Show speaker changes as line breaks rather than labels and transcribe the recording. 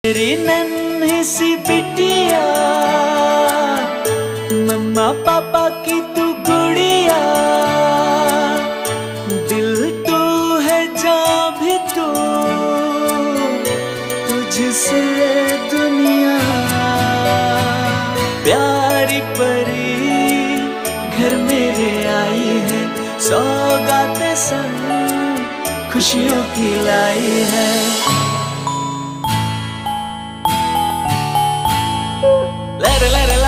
मेरी नन्ही सी बिटिया, मम्मा पापा की तू गुड़िया, दिल तू है जहाँ भी तू, तुझसे दुनिया। प्यारी परी घर मेरे आई है, सौगातें संग खुशियों की लाई है। Let it